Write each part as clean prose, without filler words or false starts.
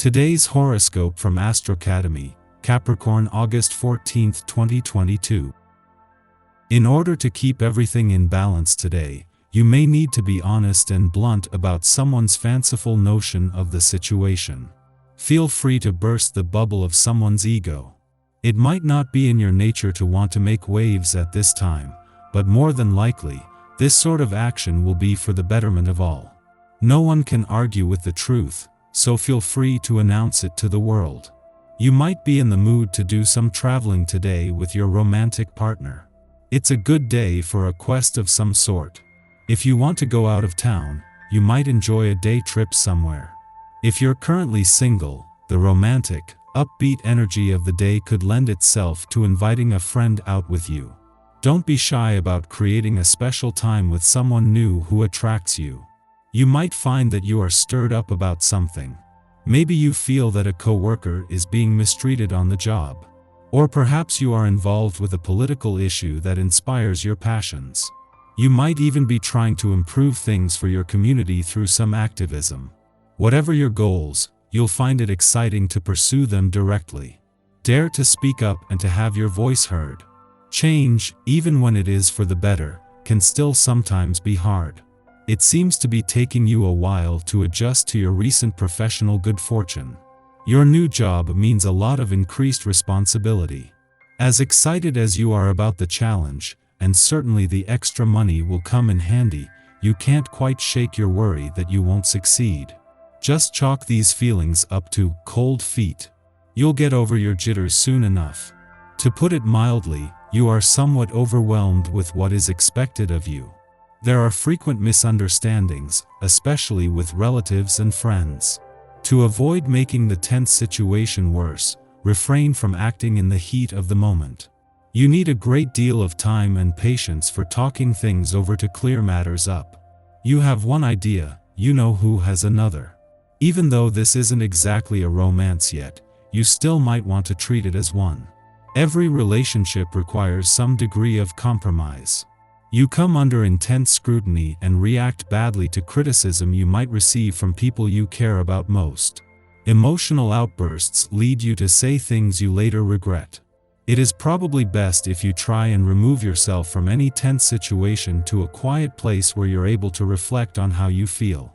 Today's horoscope from Astrocademy, Capricorn August 14, 2022. In order to keep everything in balance today, you may need to be honest and blunt about someone's fanciful notion of the situation. Feel free to burst the bubble of someone's ego. It might not be in your nature to want to make waves at this time, but more than likely, this sort of action will be for the betterment of all. No one can argue with the truth, so feel free to announce it to the world. You might be in the mood to do some traveling today with your romantic partner. It's a good day for a quest of some sort. If you want to go out of town, you might enjoy a day trip somewhere. If you're currently single, the romantic, upbeat energy of the day could lend itself to inviting a friend out with you. Don't be shy about creating a special time with someone new who attracts you. You might find that you are stirred up about something. Maybe you feel that a coworker is being mistreated on the job. Or perhaps you are involved with a political issue that inspires your passions. You might even be trying to improve things for your community through some activism. Whatever your goals, you'll find it exciting to pursue them directly. Dare to speak up and to have your voice heard. Change, even when it is for the better, can still sometimes be hard. It seems to be taking you a while to adjust to your recent professional good fortune. Your new job means a lot of increased responsibility. As excited as you are about the challenge, and certainly the extra money will come in handy, you can't quite shake your worry that you won't succeed. Just chalk these feelings up to cold feet. You'll get over your jitters soon enough. To put it mildly, you are somewhat overwhelmed with what is expected of you. There are frequent misunderstandings, especially with relatives and friends. To avoid making the tense situation worse, refrain from acting in the heat of the moment. You need a great deal of time and patience for talking things over to clear matters up. You have one idea, you know who has another. Even though this isn't exactly a romance yet, you still might want to treat it as one. Every relationship requires some degree of compromise. You come under intense scrutiny and react badly to criticism you might receive from people you care about most. Emotional outbursts lead you to say things you later regret. It is probably best if you try and remove yourself from any tense situation to a quiet place where you're able to reflect on how you feel.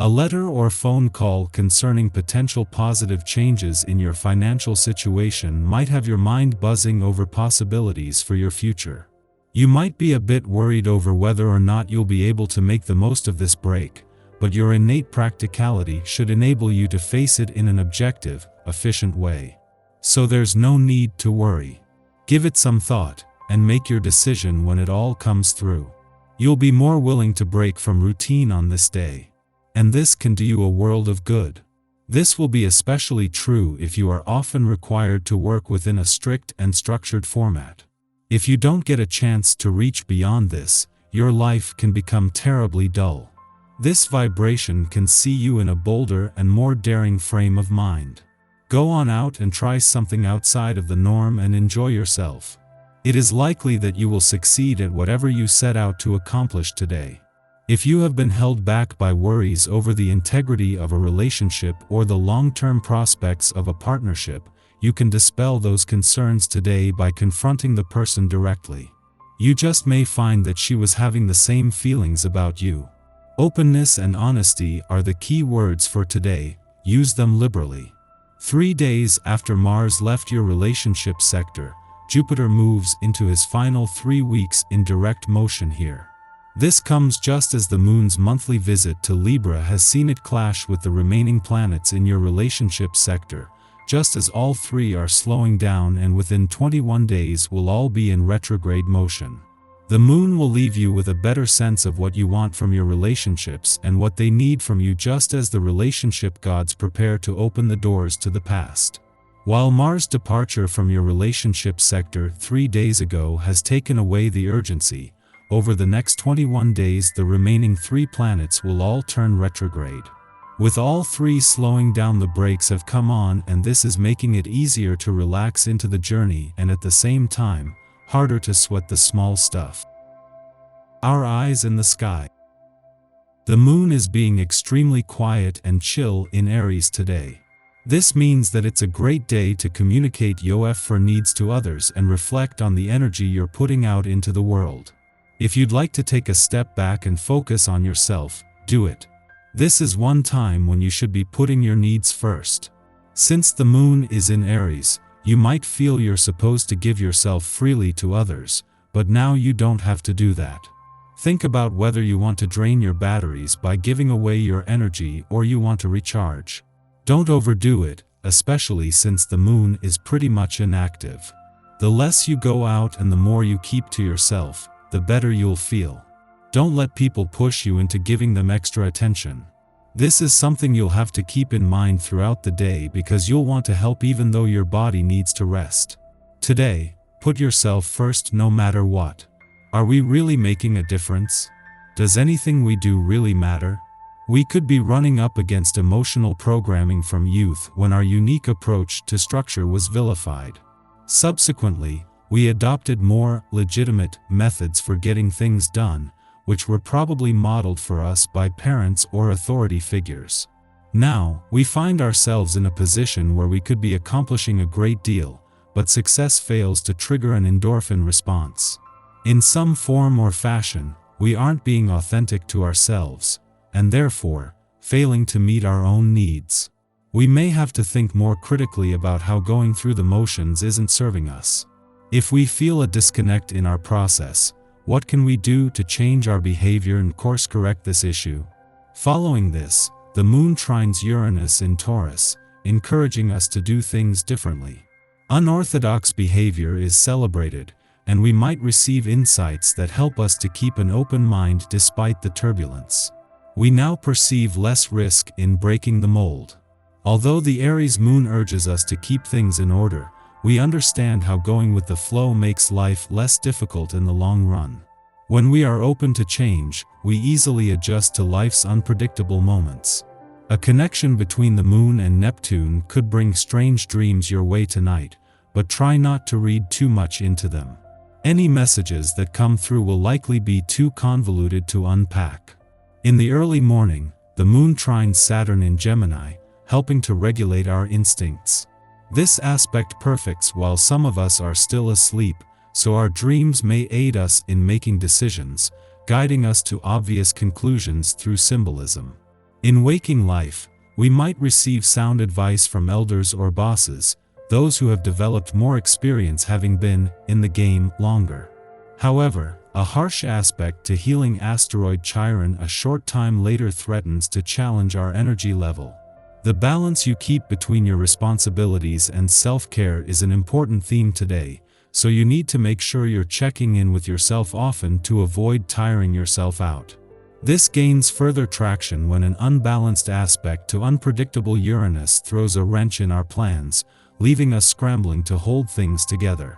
A letter or phone call concerning potential positive changes in your financial situation might have your mind buzzing over possibilities for your future. You might be a bit worried over whether or not you'll be able to make the most of this break, but your innate practicality should enable you to face it in an objective, efficient way. So there's no need to worry. Give it some thought, and make your decision when it all comes through. You'll be more willing to break from routine on this day. And this can do you a world of good. This will be especially true if you are often required to work within a strict and structured format. If you don't get a chance to reach beyond this, your life can become terribly dull. This vibration can see you in a bolder and more daring frame of mind. Go on out and try something outside of the norm and enjoy yourself. It is likely that you will succeed at whatever you set out to accomplish today. If you have been held back by worries over the integrity of a relationship or the long-term prospects of a partnership, you can dispel those concerns today by confronting the person directly. You just may find that she was having the same feelings about you. Openness and honesty are the key words for today. Use them liberally. 3 days after Mars left your relationship sector, Jupiter moves into his final 3 weeks in direct motion here. This comes just as the Moon's monthly visit to Libra has seen it clash with the remaining planets in your relationship sector, just as all three are slowing down and within 21 days will all be in retrograde motion. The Moon will leave you with a better sense of what you want from your relationships and what they need from you, just as the relationship gods prepare to open the doors to the past. While Mars' departure from your relationship sector 3 days ago has taken away the urgency, over the next 21 days the remaining 3 planets will all turn retrograde. With all 3 slowing down, the brakes have come on, and this is making it easier to relax into the journey and at the same time, harder to sweat the small stuff. Our eyes in the sky. The Moon is being extremely quiet and chill in Aries today. This means that it's a great day to communicate your needs to others and reflect on the energy you're putting out into the world. If you'd like to take a step back and focus on yourself, do it. This is one time when you should be putting your needs first. Since the moon is in Aries, you might feel you're supposed to give yourself freely to others, but now you don't have to do that. Think about whether you want to drain your batteries by giving away your energy or you want to recharge. Don't overdo it, especially since the moon is pretty much inactive. The less you go out and the more you keep to yourself, the better you'll feel. Don't let people push you into giving them extra attention. This is something you'll have to keep in mind throughout the day because you'll want to help even though your body needs to rest. Today, put yourself first no matter what. Are we really making a difference? Does anything we do really matter? We could be running up against emotional programming from youth when our unique approach to structure was vilified. Subsequently, we adopted more legitimate methods for getting things done, which were probably modeled for us by parents or authority figures. Now, we find ourselves in a position where we could be accomplishing a great deal, but success fails to trigger an endorphin response. In some form or fashion, we aren't being authentic to ourselves, and therefore, failing to meet our own needs. We may have to think more critically about how going through the motions isn't serving us. If we feel a disconnect in our process, what can we do to change our behavior and course correct this issue? Following this, the moon trines Uranus in Taurus, encouraging us to do things differently. Unorthodox behavior is celebrated, and we might receive insights that help us to keep an open mind despite the turbulence. We now perceive less risk in breaking the mold. Although the Aries moon urges us to keep things in order, we understand how going with the flow makes life less difficult in the long run. When we are open to change, we easily adjust to life's unpredictable moments. A connection between the moon and Neptune could bring strange dreams your way tonight, but try not to read too much into them. Any messages that come through will likely be too convoluted to unpack. In the early morning, the moon trines Saturn in Gemini, helping to regulate our instincts. This aspect perfects while some of us are still asleep, so our dreams may aid us in making decisions, guiding us to obvious conclusions through symbolism. In waking life, we might receive sound advice from elders or bosses, those who have developed more experience having been in the game longer. However, a harsh aspect to healing asteroid Chiron a short time later threatens to challenge our energy level. The balance you keep between your responsibilities and self-care is an important theme today, so you need to make sure you're checking in with yourself often to avoid tiring yourself out. This gains further traction when an unbalanced aspect to unpredictable Uranus throws a wrench in our plans, leaving us scrambling to hold things together.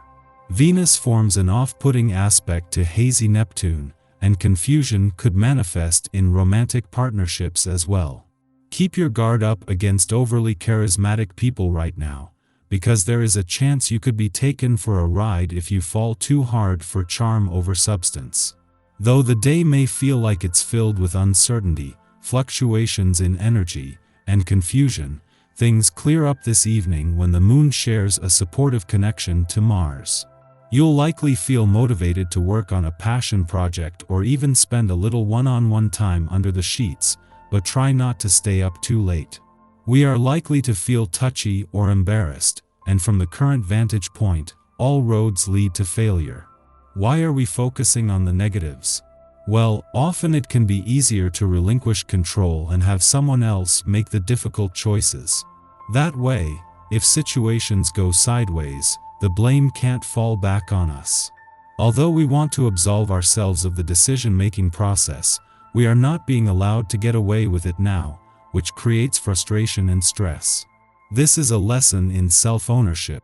Venus forms an off-putting aspect to hazy Neptune, and confusion could manifest in romantic partnerships as well. Keep your guard up against overly charismatic people right now, because there is a chance you could be taken for a ride if you fall too hard for charm over substance. Though the day may feel like it's filled with uncertainty, fluctuations in energy, and confusion, things clear up this evening when the moon shares a supportive connection to Mars. You'll likely feel motivated to work on a passion project or even spend a little one-on-one time under the sheets, but try not to stay up too late. We are likely to feel touchy or embarrassed, and from the current vantage point, all roads lead to failure. Why are we focusing on the negatives? Well, often it can be easier to relinquish control and have someone else make the difficult choices. That way, if situations go sideways, the blame can't fall back on us. Although we want to absolve ourselves of the decision-making process, we are not being allowed to get away with it now, which creates frustration and stress. This is a lesson in self-ownership.